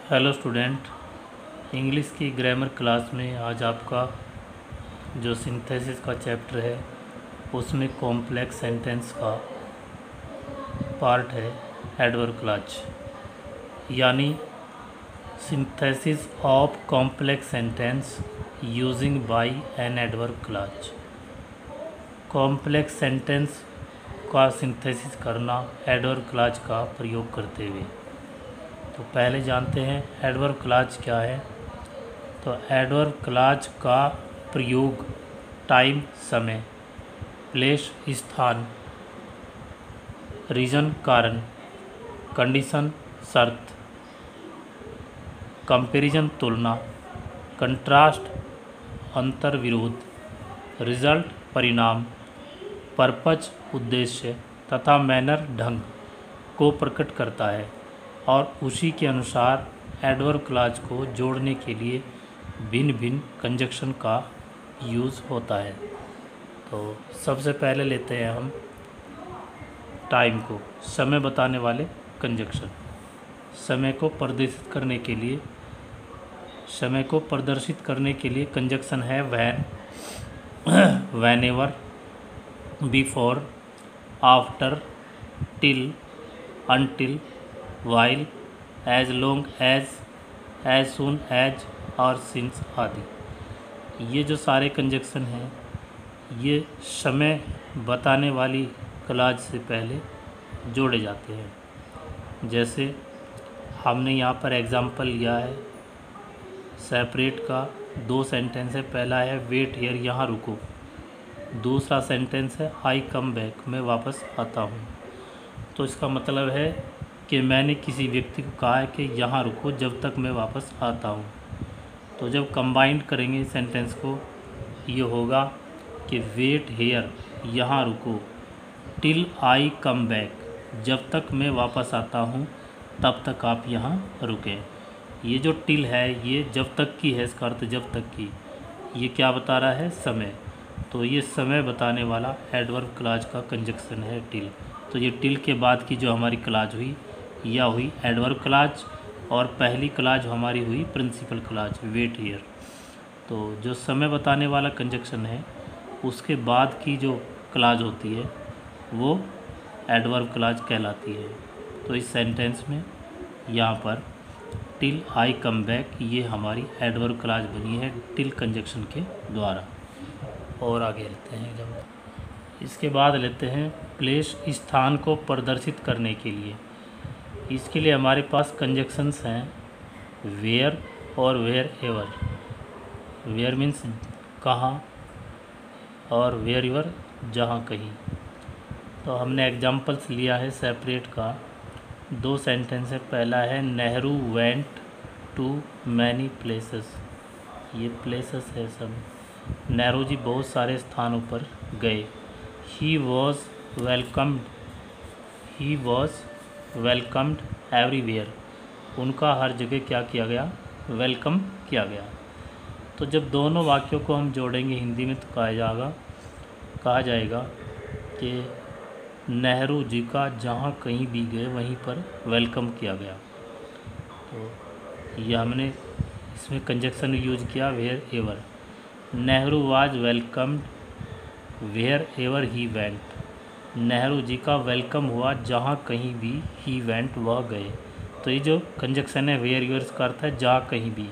Hello student. English की grammar class में आज आपका जो सिंथेसिस का चैप्टर है उसमें कॉम्प्लेक्स सेंटेंस का पार्ट है एडवर्ब क्लॉज, यानी synthesis of complex sentence using by an adverb clause. Complex sentence का सिंथेसिस करना एडवर्ब क्लॉज का प्रयोग करते हुए। तो पहले जानते हैं एडवर्ब क्लॉज क्या है। तो एडवर्ब क्लॉज का प्रयोग टाइम समय, प्लेस स्थान, रीजन कारण, कंडीशन शर्त, कंपैरिजन तुलना, कंट्रास्ट अंतर विरोध, रिजल्ट परिणाम, पर्पज उद्देश्य तथा मैनर ढंग को प्रकट करता है और उसी के अनुसार एडवर्ब क्लॉज को जोड़ने के लिए भिन्न भिन्न कंजक्शन का यूज़ होता है। तो सबसे पहले लेते हैं हम टाइम को, समय बताने वाले कंजक्शन। समय को प्रदर्शित करने के लिए कंजक्शन है when, whenever, before, after, till, until, while, as long as soon as और सिंस आदि। ये जो सारे कंजक्शन हैं ये समय बताने वाली क्लॉज से पहले जोड़े जाते हैं। जैसे हमने यहाँ पर एग्जाम्पल लिया है सेपरेट का, दो सेंटेंस है। पहला है वेट हियर, यहाँ रुको। दूसरा सेंटेंस है आई कम बैक, मैं वापस आता हूँ। तो इसका मतलब है कि मैंने किसी व्यक्ति को कहा है कि यहाँ रुको जब तक मैं वापस आता हूँ। तो जब कंबाइंड करेंगे सेंटेंस को ये होगा कि वेट हेयर, यहाँ रुको, टिल आई कम बैक, जब तक मैं वापस आता हूँ तब तक आप यहाँ रुकें। ये जो टिल है ये जब तक की है, इसका अर्थ जब तक की। ये क्या बता रहा है? समय। तो ये समय बताने वाला एडवर्ब क्लॉज का कंजक्शन है टिल। तो ये टिल के बाद की जो हमारी क्लॉज हुई यह हुई एडवर्ब क्लॉज, और पहली क्लॉज हमारी हुई प्रिंसिपल क्लॉज वेट हियर। तो जो समय बताने वाला कंजक्शन है उसके बाद की जो क्लॉज होती है वो एडवर्ब क्लॉज कहलाती है। तो इस सेंटेंस में यहाँ पर टिल आई कम बैक ये हमारी एडवर्ब क्लॉज बनी है टिल कंजक्शन के द्वारा। और आगे लेते हैं जब इसके बाद लेते हैं प्लेस, स्थान को प्रदर्शित करने के लिए। इसके लिए हमारे पास कंजक्शंस हैं वेयर और वेयर एवर। वेयर मीन्स कहाँ, और वेयर एवर जहाँ कहीं। तो हमने एग्जांपल्स लिया है सेपरेट का, दो सेंटेंस है। पहला है Nehru went to many places. ये प्लेसेस है सब। नेहरू जी बहुत सारे स्थानों पर गए। ही वॉज वेलकम्ड एवरीवेयर, उनका हर जगह क्या किया गया? वेलकम किया गया। तो जब दोनों वाक्यों को हम जोड़ेंगे हिंदी में तो कहा जाएगा कि नेहरू जी का जहाँ कहीं भी गए वहीं पर वेलकम किया गया। तो यह हमने इसमें कंजक्शन यूज किया wherever. Nehru was welcomed wherever he went, Nehru ji का वेलकम हुआ जहाँ कहीं भी ही वेंट वह गए। तो ये जो कंजक्शन है वेयर एवर का अर्थ है जहाँ कहीं भी,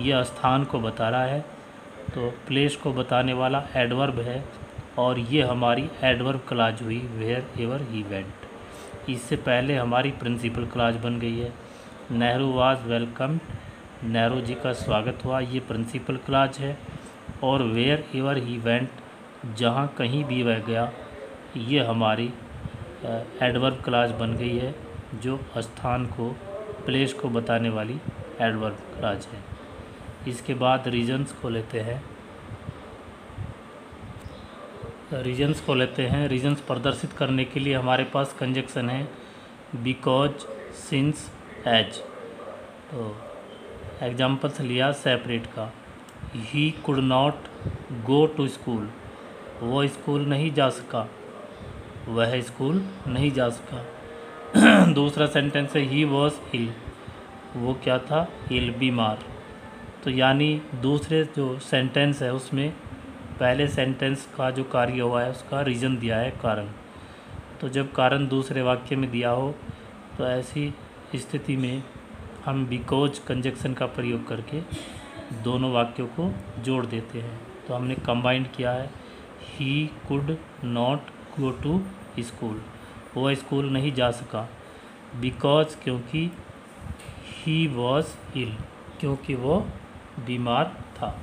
यह स्थान को बता रहा है। तो प्लेस को बताने वाला एडवर्ब है और ये हमारी एडवर्ब क्लॉज हुई वेयर एवर ही वेंट। इससे पहले हमारी प्रिंसिपल क्लॉज बन गई है नेहरू वाज वेलकम्ड, नेहरू जी का स्वागत हुआ, ये प्रिंसिपल क्लॉज है। और वेयर एवर ही वेंट, जहाँ कहीं भी वह गया, ये हमारी एडवर्ब क्लॉज बन गई है जो स्थान को, प्लेस को बताने वाली एडवर्ब क्लॉज है। इसके बाद रीजन्स को लेते हैं। रीजन्स प्रदर्शित करने के लिए हमारे पास कंजक्शन है बिकॉज, सिंस, एज। तो एग्जाम्पल्स लिया सेपरेट का, he could not go to school, वो स्कूल नहीं जा सका, वह स्कूल नहीं जा सका। दूसरा सेंटेंस है ही वॉज इल, वो क्या था, इल, बीमार। तो यानी दूसरे जो सेंटेंस है उसमें पहले सेंटेंस का जो कार्य हुआ है उसका रीज़न दिया है, कारण। तो जब कारण दूसरे वाक्य में दिया हो तो ऐसी स्थिति में हम बिकॉज कंजक्शन का प्रयोग करके दोनों वाक्यों को जोड़ देते हैं। तो हमने कंबाइंड किया है, he could not go to school, वह स्कूल नहीं जा सका, बिकॉज क्योंकि, ही वॉज इल, क्योंकि वो बीमार था।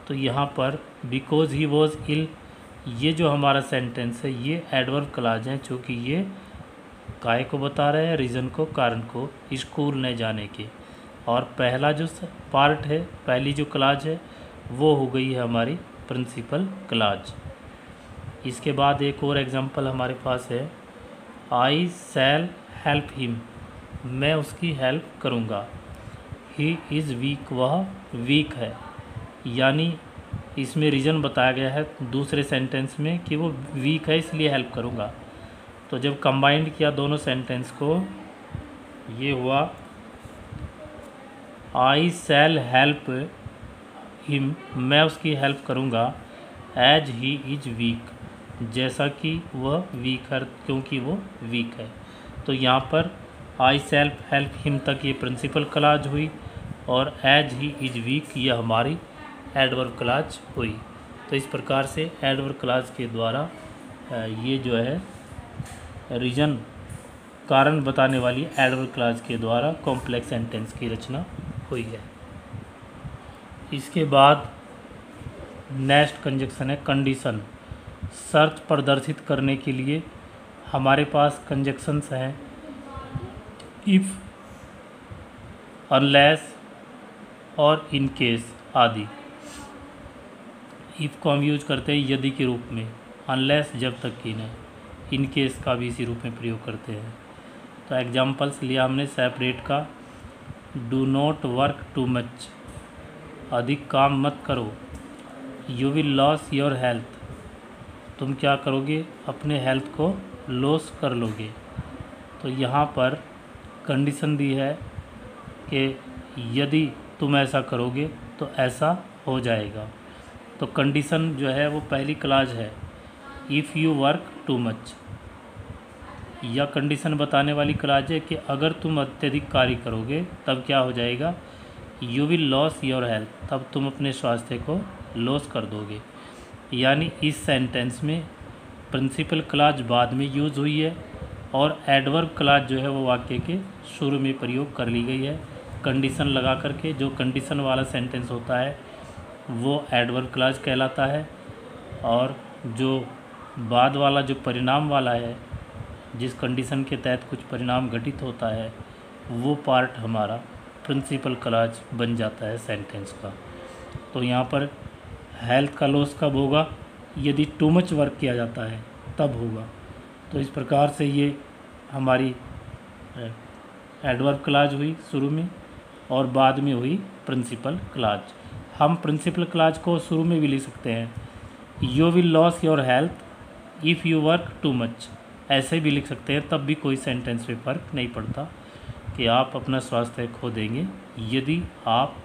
तो यहाँ पर बिकॉज ही वॉज इल, ये जो हमारा सेंटेंस है ये एडवर्ब क्लॉज है, चूँकि ये काय को बता रहे हैं, रीज़न को, कारण को, स्कूल न जाने के। और पहला जो पार्ट है, पहली जो क्लॉज है वो हो गई है हमारी प्रिंसिपल क्लॉज। इसके बाद एक और एग्जांपल हमारे पास है, आई शैल हेल्प हिम, मैं उसकी हेल्प करूँगा। ही इज़ वीक, वह वीक है। यानी इसमें रीज़न बताया गया है दूसरे सेंटेंस में कि वो वीक है इसलिए हेल्प करूँगा। तो जब कंबाइंड किया दोनों सेंटेंस को, ये हुआ आई शैल हेल्प हिम, मैं उसकी हेल्प करूँगा, एज ही इज वीक, जैसा कि वह वीक है, क्योंकि वो वीक है। तो यहाँ पर आई शैल हेल्प हिम तक ये प्रिंसिपल क्लॉज हुई और एज ही इज वीक यह हमारी एडवर्ब क्लॉज हुई। तो इस प्रकार से एडवर्ब क्लॉज के द्वारा ये जो है रीज़न, कारण बताने वाली एडवर्ब क्लॉज के द्वारा कॉम्प्लेक्स सेंटेंस की रचना हुई है। इसके बाद नेक्स्ट कंजक्शन है कंडीशन। शर्त प्रदर्शित करने के लिए हमारे पास कंजक्शंस हैं इफ़, अनलेस और इन केस आदि। इफ़ को हम यूज करते हैं यदि के रूप में, अनलेस जब तक कि नहीं, इन केस का भी इसी रूप में प्रयोग करते हैं। तो एग्जांपल्स लिया हमने सेपरेट का, do not work too much, अधिक काम मत करो। You will loss your health, तुम क्या करोगे, अपने हेल्थ को लॉस कर लोगे। तो यहाँ पर कंडीशन दी है कि यदि तुम ऐसा करोगे तो ऐसा हो जाएगा। तो कंडीशन जो है वो पहली क्लॉज है, if you work too much. यह कंडीशन बताने वाली क्लॉज है कि अगर तुम अत्यधिक कार्य करोगे तब क्या हो जाएगा, you will loss your health, तब तुम अपने स्वास्थ्य को लॉस कर दोगे। यानी इस सेंटेंस में प्रिंसिपल क्लॉज बाद में यूज़ हुई है और एडवर्ब क्लॉज जो है वो वाक्य के शुरू में प्रयोग कर ली गई है कंडीशन लगा करके। जो कंडीशन वाला सेंटेंस होता है वो एडवर्ब क्लॉज कहलाता है, और जो बाद वाला जो परिणाम वाला है, जिस कंडीशन के तहत कुछ परिणाम घटित होता है, वो पार्ट हमारा प्रिंसिपल क्लॉज बन जाता है सेंटेंस का। तो यहाँ पर हेल्थ का लॉस कब होगा, यदि टू मच वर्क किया जाता है तब होगा। तो इस प्रकार से ये हमारी एडवर्ब क्लॉज हुई शुरू में और बाद में हुई प्रिंसिपल क्लॉज। हम प्रिंसिपल क्लॉज को शुरू में भी लिख सकते हैं, you will loss your health if you work too much, ऐसे भी लिख सकते हैं, तब भी कोई सेंटेंस में फ़र्क नहीं पड़ता कि आप अपना स्वास्थ्य खो देंगे यदि आप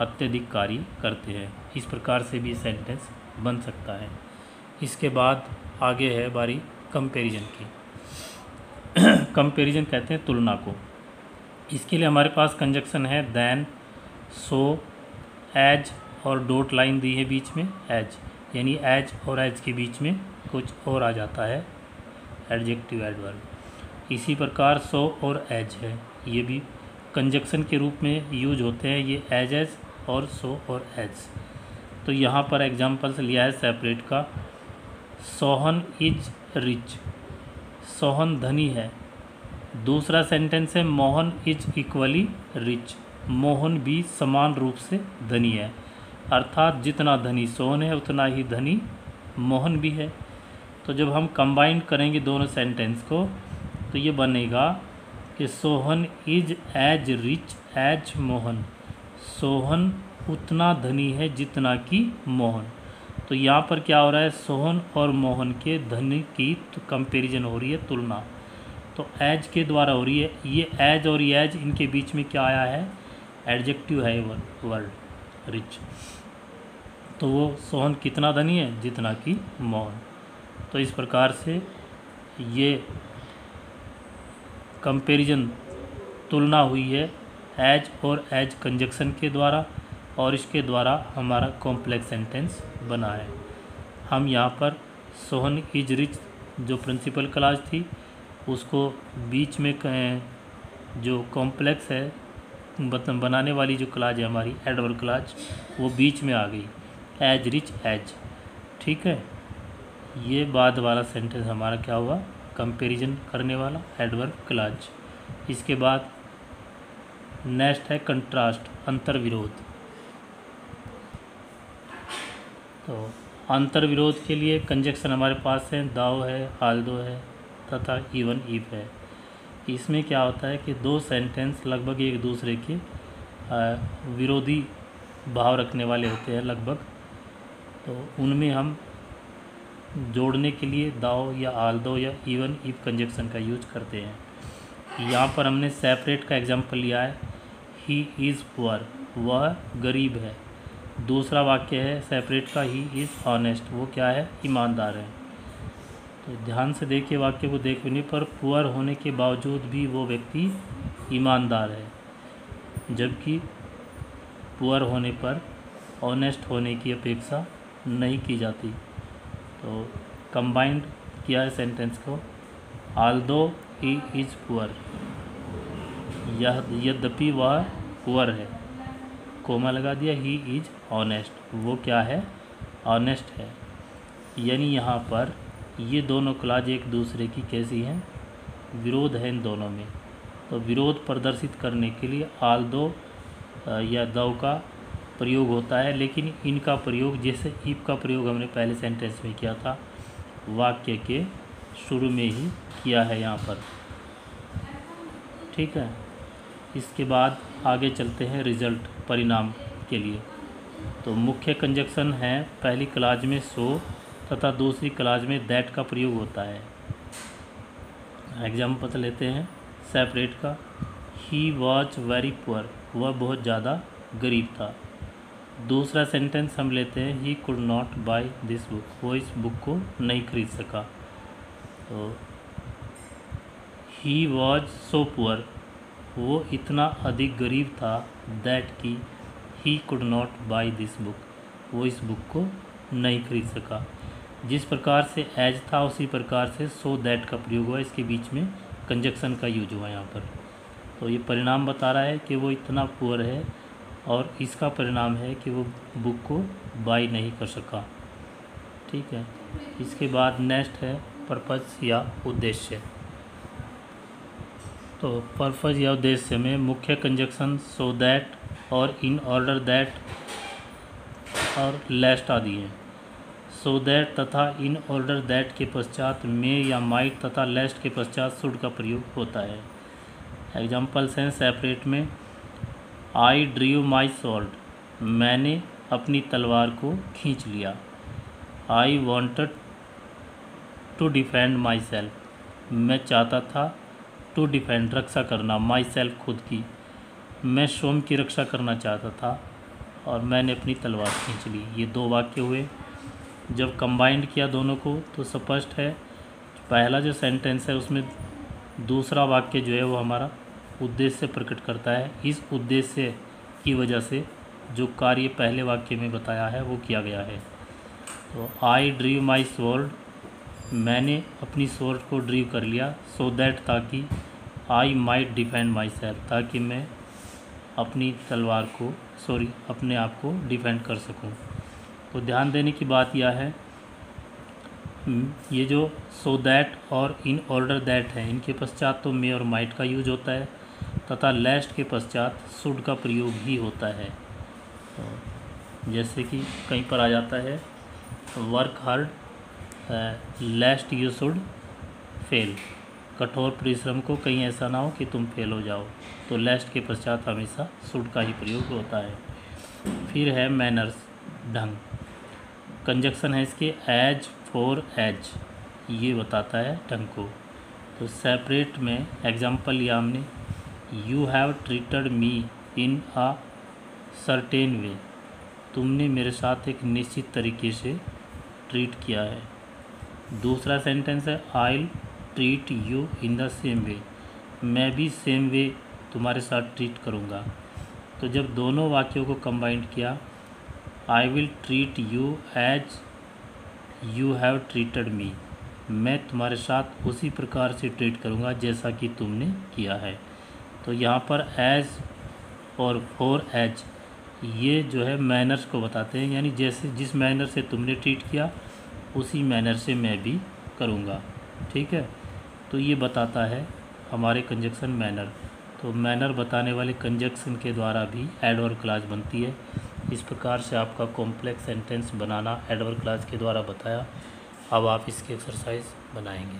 अत्यधिक कार्य करते हैं। इस प्रकार से भी सेंटेंस बन सकता है। इसके बाद आगे है बारी कंपैरिजन की। कंपैरिजन कहते हैं तुलना को। इसके लिए हमारे पास कंजक्शन है देन, सो, एज और डॉट लाइन दी है बीच में एज, यानी एज और एज के बीच में कुछ और आ जाता है एडजेक्टिव एडवर्ब। इसी प्रकार सो और एज है, ये भी कंजक्शन के रूप में यूज होते हैं, ये एज और सो और एज। तो यहाँ पर एग्जांपल्स लिया है सेपरेट का, सोहन इज रिच, सोहन धनी है। दूसरा सेंटेंस है Mohan is equally rich, Mohan भी समान रूप से धनी है। अर्थात जितना धनी सोहन है उतना ही धनी मोहन भी है। तो जब हम कंबाइन करेंगे दोनों सेंटेंस को तो ये बनेगा कि Sohan is as rich as Mohan, Sohan उतना धनी है जितना कि मोहन। तो यहाँ पर क्या हो रहा है, सोहन और मोहन के धनी की कंपैरिजन हो रही है, तुलना। तो एज के द्वारा हो रही है। ये एज और ये एज, इनके बीच में क्या आया है, एडजेक्टिव है वर्ड रिच। तो वो सोहन कितना धनी है, जितना कि मोहन। तो इस प्रकार से ये कंपैरिजन तुलना हुई है एज और एज कंजक्शन के द्वारा, और इसके द्वारा हमारा कॉम्प्लेक्स सेंटेंस बना है। हम यहाँ पर सोहन इज रिच जो प्रिंसिपल क्लॉज थी, उसको बीच में जो कॉम्प्लेक्स है बनाने वाली जो क्लॉज है हमारी एडवर्ब क्लॉज, वो बीच में आ गई, एज रिच एज। ठीक है, ये बाद वाला सेंटेंस हमारा क्या हुआ, कंपैरिजन करने वाला एडवर्ब क्लॉज। इसके बाद नेक्स्ट है कंट्रास्ट, अंतर विरोध। तो अंतर विरोध के लिए कंजक्शन हमारे पास है, दाओ है, आल्दो है तथा इवन इफ है। इसमें क्या होता है कि दो सेंटेंस लगभग एक दूसरे के विरोधी भाव रखने वाले होते हैं लगभग, तो उनमें हम जोड़ने के लिए दाओ या आल्दो या इवन इफ कंजक्शन का यूज करते हैं। यहाँ पर हमने सेपरेट का एग्जांपल लिया है, ही इज़ पुअर, वह गरीब है। दूसरा वाक्य है सेपरेट का, ही इज़ ऑनेस्ट, वो क्या है, ईमानदार है। तो ध्यान से देखिए वाक्य को, देखने पर पुअर होने के बावजूद भी वो व्यक्ति ईमानदार है, जबकि पुअर होने पर ऑनेस्ट होने की अपेक्षा नहीं की जाती। तो कंबाइंड किया है सेंटेंस को, आल्दो ही इज़ पुअर, यद्यपि वह पुअर है, कोमा लगा दिया, ही इज़ ऑनेस्ट, वो क्या है, ऑनेस्ट है। यानी यहाँ पर ये दोनों क्लॉज एक दूसरे की कैसी हैं, विरोध है इन दोनों में। तो विरोध प्रदर्शित करने के लिए आल्दो या दो का प्रयोग होता है, लेकिन इनका प्रयोग जैसे इफ का प्रयोग हमने पहले सेंटेंस में किया था, वाक्य के शुरू में ही किया है यहाँ पर। ठीक है, इसके बाद आगे चलते हैं रिजल्ट, परिणाम के लिए। तो मुख्य कंजक्शन है, पहली क्लॉज में सो तथा दूसरी क्लॉज में दैट का प्रयोग होता है। एग्जाम्पल लेते हैं सेपरेट का, ही वॉज वेरी पुअर, वह बहुत ज़्यादा गरीब था। दूसरा सेंटेंस हम लेते हैं, he could not buy this book, वो इस बुक को नहीं खरीद सका। तो ही वॉज सो पुअर, वो इतना अधिक गरीब था, दैट की he could not buy this book, वो इस बुक को नहीं खरीद सका। जिस प्रकार से एज था उसी प्रकार से सो दैट का प्रयोग हुआ, इसके बीच में कंजक्शन का यूज हुआ यहाँ पर। तो ये परिणाम बता रहा है कि वो इतना पुअर है, और इसका परिणाम है कि वो बुक को बाय नहीं कर सका। ठीक है, इसके बाद नेक्स्ट है पर्पज़ या उद्देश्य। तो पर्पज़ या उद्देश्य में मुख्य कंजक्शन सो दैट और इन ऑर्डर दैट और लेस्ट आदि हैं। सो दैट तथा इन ऑर्डर दैट के पश्चात में या माइट तथा लेस्ट के पश्चात शुड का प्रयोग होता है। एग्जाम्पल्स हैं सेपरेट में, आई ड्रीव माई स्वॉर्ड, मैंने अपनी तलवार को खींच लिया। I wanted to defend myself, मैं चाहता था, टू डिफेंड रक्षा करना, माई सेल्फ खुद की, मैं स्वयं की रक्षा करना चाहता था और मैंने अपनी तलवार खींच ली। ये दो वाक्य हुए। जब कंबाइंड किया दोनों को तो स्पष्ट है, पहला जो सेंटेंस है उसमें दूसरा वाक्य जो है वो हमारा उद्देश्य प्रकट करता है। इस उद्देश्य की वजह से जो कार्य पहले वाक्य में बताया है वो किया गया है। तो आई ड्रीव माई स्वॉर्ड, मैंने अपनी स्वॉर्ड को ड्रीव कर लिया, सो दैट ताकि, I might defend my self, ताकि मैं अपनी तलवार को अपने आप को डिफेंड कर सकूं। तो ध्यान देने की बात यह है, ये जो सो दैट और इन ऑर्डर दैट है, इनके पश्चात तो मे और माइट का यूज होता है तथा लेस्ट के पश्चात शुड का प्रयोग ही होता है। तो जैसे कि कहीं पर आ जाता है work hard लेस्ट you should fail, कठोर परिश्रम को कहीं ऐसा ना हो कि तुम फेल हो जाओ, तो लेस्ट के पश्चात हमेशा शुड का ही प्रयोग होता है। फिर है मैनर्स, ढंग। कंजक्शन है इसके एज फॉर एज, ये बताता है ढंग को। तो सेपरेट में एग्जाम्पल लिया हमने, you have treated me in a certain way, तुमने मेरे साथ एक निश्चित तरीके से ट्रीट किया है। दूसरा सेंटेंस है, I treat you in the same way, मैं भी सेम वे तुम्हारे साथ ट्रीट करूँगा। तो जब दोनों वाक्यों को कंबाइंड किया, I will treat you as you have treated me, मैं तुम्हारे साथ उसी प्रकार से ट्रीट करूँगा जैसा कि तुमने किया है। तो यहाँ पर एज और फॉर एज ये जो है मैनर्स को बताते हैं, यानी जैसे जिस मैनर से तुमने ट्रीट किया उसी मैनर से मैं भी करूँगा। ठीक है, तो ये बताता है हमारे कंजक्शन मैनर। तो मैनर बताने वाले कंजक्शन के द्वारा भी एडवर्ब क्लॉज बनती है। इस प्रकार से आपका कॉम्प्लेक्स सेंटेंस बनाना एडवर्ब क्लॉज के द्वारा बताया। अब आप इसकी एक्सरसाइज बनाएंगे।